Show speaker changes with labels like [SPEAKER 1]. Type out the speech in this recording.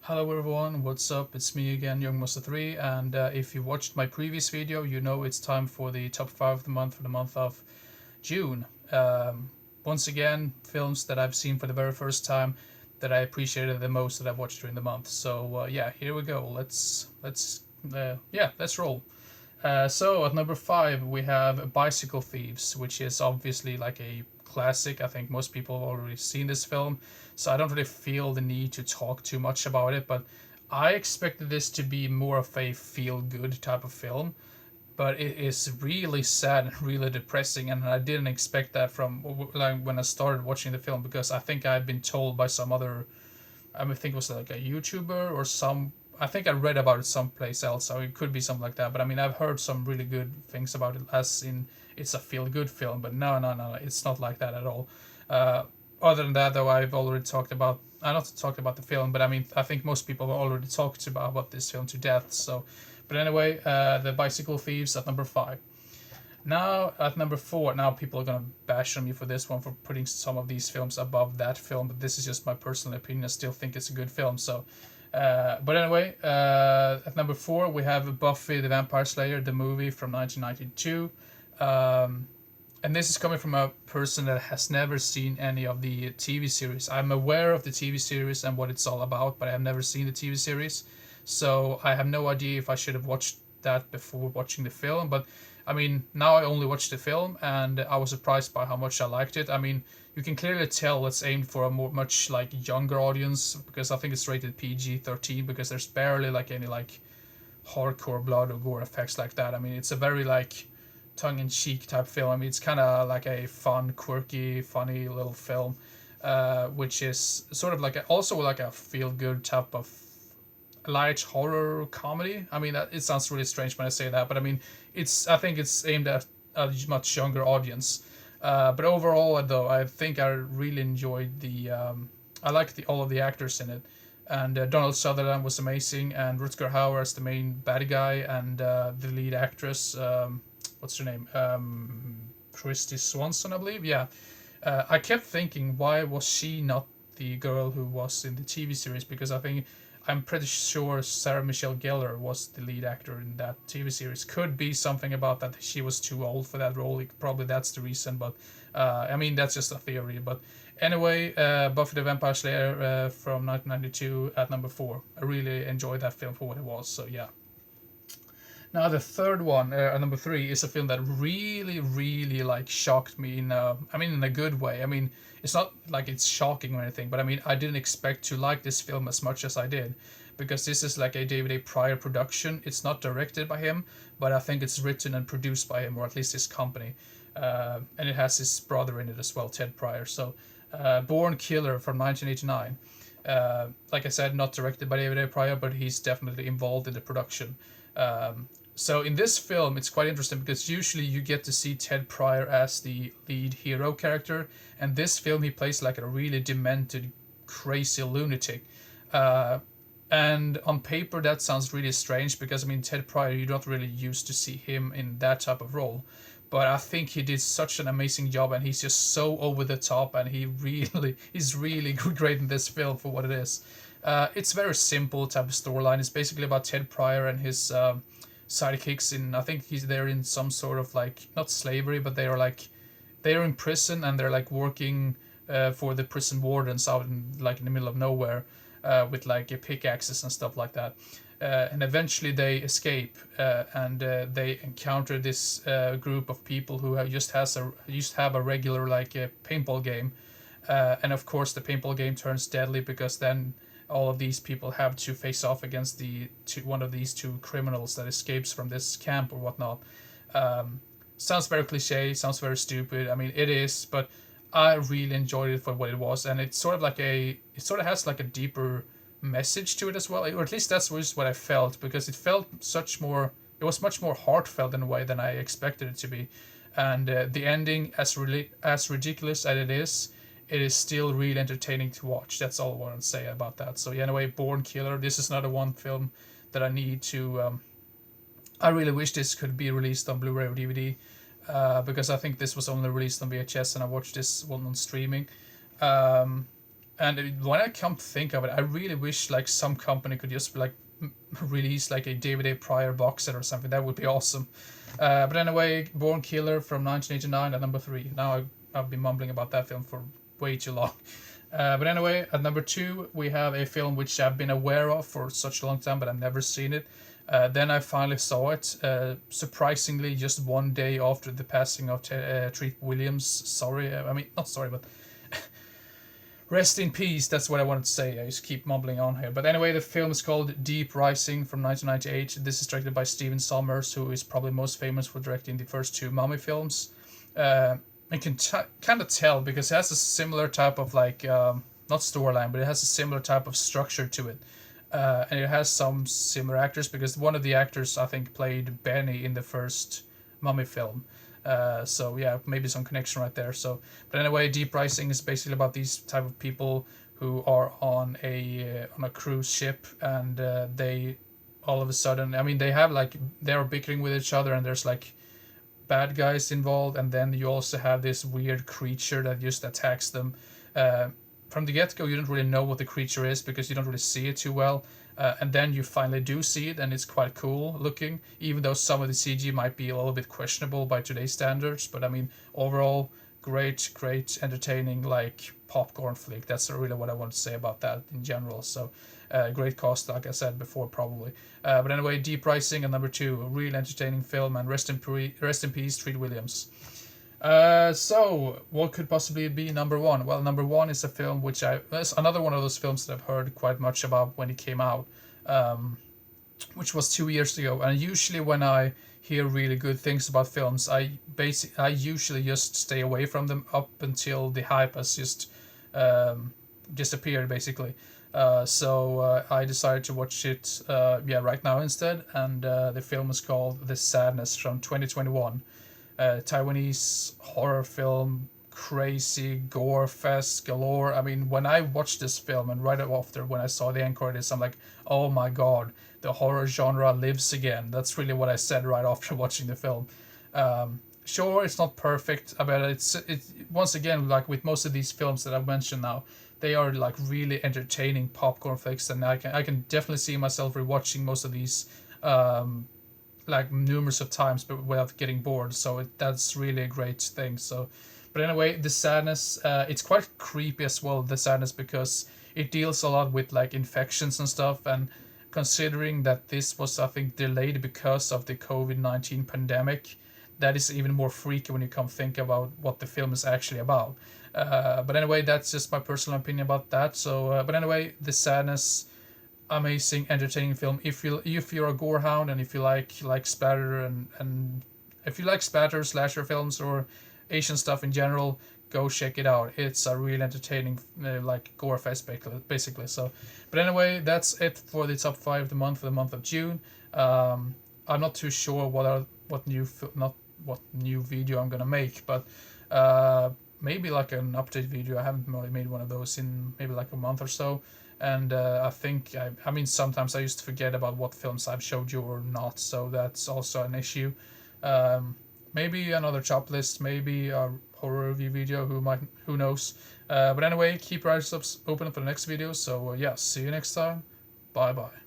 [SPEAKER 1] Hello everyone, what's up? It's me again, YoungMonster3, and if you watched my previous video, you know it's time for the top 5 of the month for the month of June. Once again, films that I've seen for the very first time that I appreciated the most that I've watched during the month. So yeah, here we go. Let's roll. So at number 5 we have Bicycle Thieves, which is obviously like a classic. I think most people have already seen this film, so I don't really feel the need to talk too much about it. But I expected this to be more of a feel-good type of film, but it is really sad and really depressing, and I didn't expect that from like when I started watching the film because I think I've been told by some other I think it was like a YouTuber or some. I think I read about it someplace else, so it could be something like that. But I mean, I've heard some really good things about it, as in it's a feel-good film. But no, it's not like that at all. Uh, Other than that, though, I've already talked about. I not talked about the film, but I mean, I think most people have already talked about this film to death. So, but anyway, the Bicycle Thieves at number 5. Now at number 4, now people are gonna bash on me for this one for putting some of these films above that film, but this is just my personal opinion. I still think it's a good film. So, but anyway, at number 4 we have Buffy the Vampire Slayer, the movie from 1992. Um, and this is coming from a person that has never seen any of the TV series. I'm aware of the TV series and what it's all about, but I have never seen the TV series. So I have no idea if I should have watched that before watching the film. But I mean, now I only watched the film and I was surprised by how much I liked it. I mean, you can clearly tell it's aimed for a much like younger audience because I think it's rated PG-13 because there's barely like any like hardcore blood or gore effects like that. I mean, it's a very like tongue-in-cheek type film. I mean, it's kind of like a fun, quirky, funny little film, which is sort of like also like a feel-good type of light horror comedy. I mean, it sounds really strange when I say that, but I mean, I think it's aimed at a much younger audience. But overall, though, I think I really enjoyed the. I like all of the actors in it, and Donald Sutherland was amazing, and Rutger Hauer as the main bad guy, and the lead actress. What's her name? Christy Swanson, I believe. Yeah. I kept thinking, why was she not the girl who was in the TV series? Because I'm pretty sure Sarah Michelle Gellar was the lead actor in that TV series. Could be something about that she was too old for that role. Probably that's the reason. But I mean, that's just a theory. But anyway, Buffy the Vampire Slayer from 1992 at number 4. I really enjoyed that film for what it was. So yeah. Now the third one, number 3, is a film that really like shocked me I mean in a good way. I mean it's not like it's shocking or anything, but I mean I didn't expect to like this film as much as I did, because this is like a David A. Pryor production. It's not directed by him, but I think it's written and produced by him, or at least his company, and it has his brother in it as well, Ted Pryor. So, Born Killer from 1989. Like I said, not directed by David A. Pryor, but he's definitely involved in the production. So in this film, it's quite interesting because usually you get to see Ted Pryor as the lead hero character, and this film he plays like a really demented, crazy lunatic. Uh, and on paper that sounds really strange because I mean Ted Pryor, you don't really used to see him in that type of role, but I think he did such an amazing job, and he's just so over the top, and he's really great in this film for what it is. It's very simple type of storyline. It's basically about Ted Pryor and his sidekicks in, I think he's there in some sort of like not slavery, but they're in prison and they're like working for the prison wardens out in the middle of nowhere, with like pickaxes and stuff like that. And eventually they escape, and they encounter this group of people who used to have a regular like paintball game, and of course the paintball game turns deadly because then all of these people have to face off against one of these two criminals that escapes from this camp or whatnot. Um, Sounds very cliche, sounds very stupid. I mean, it is, but I really enjoyed it for what it was, and it sort of has like a deeper message to it as well, or at least that's what I felt, because it was much more heartfelt in a way than I expected it to be, and the ending, as ridiculous as it is still really entertaining to watch. That's all I want to say about that. So yeah, anyway, Born Killer. This is another one film that I need to. I really wish this could be released on Blu-ray or DVD, because I think this was only released on VHS, and I watched this one on streaming. Um, When I come to think of it, I really wish like some company could just like release like a DVD prior box set or something. That would be awesome. But anyway, Born Killer from 1989 at number 3. Now I've been mumbling about that film for way too long. But anyway, at number 2 we have a film which I've been aware of for such a long time, but I've never seen it. Then I finally saw it, surprisingly, just one day after the passing of Treat Williams. Sorry, I mean, not sorry, but rest in peace, that's what I wanted to say. I just keep mumbling on here. But anyway, the film is called Deep Rising from 1998. This is directed by Steven Sommers, who is probably most famous for directing the first 2 Mummy films. You can kind of tell because it has a similar type of like, not storyline, but it has a similar type of structure to it. And it has some similar actors because one of the actors, I think, played Benny in the first Mummy film. So yeah, maybe some connection right there. So, but anyway, Deep Rising is basically about these type of people who are on a cruise ship, and they all of a sudden, I mean, they're bickering with each other, and there's like bad guys involved, and then you also have this weird creature that just attacks them. From the get go, you don't really know what the creature is because you don't really see it too well. And then you finally do see it, and it's quite cool looking, even though some of the CG might be a little bit questionable by today's standards. But I mean, overall, great, entertaining, like popcorn flick. That's really what I want to say about that in general. So, great cast, like I said before, probably. But anyway, Deep Rising at number 2, a real entertaining film, and rest in peace, Treat Williams. So what could possibly be number 1? Well, number 1 is a film which it's another one of those films that I've heard quite much about when it came out, which was 2 years ago. And usually when I hear really good things about films, I usually just stay away from them up until the hype has just disappeared, basically. So I decided to watch it right now instead, and the film is called The Sadness from 2021. Taiwanese horror film, crazy gore fest galore. I mean, when I watched this film and right after when I saw the end credits, I'm like, oh my god, the horror genre lives again. That's really what I said right after watching the film. Sure, it's not perfect, but it's once again, like with most of these films that I've mentioned now, they are like really entertaining popcorn flicks, and I can definitely see myself rewatching most of these like numerous of times, but without getting bored. So that's really a great thing. So, but anyway, The Sadness, it's quite creepy as well. The Sadness, because it deals a lot with like infections and stuff, and considering that this was, I think, delayed because of the COVID-19 pandemic, that is even more freaky when you come think about what the film is actually about. But anyway, that's just my personal opinion about that. So, but anyway, The Sadness, amazing, entertaining film. If you're a gore hound and if you like splatter and if you like splatter slasher films or Asian stuff in general, go check it out. It's a real entertaining like gore fest basically. So, but anyway, that's it for the top 5 of the month for the month of June. I'm not too sure what new video I'm gonna make, but maybe like an update video. I haven't really made one of those in maybe like a month or so. And I think, I mean, sometimes I used to forget about what films I've showed you or not, so that's also an issue. Maybe another top list, maybe a horror review video, who knows. But anyway, keep your eyes open for the next video, so yeah, see you next time. Bye bye.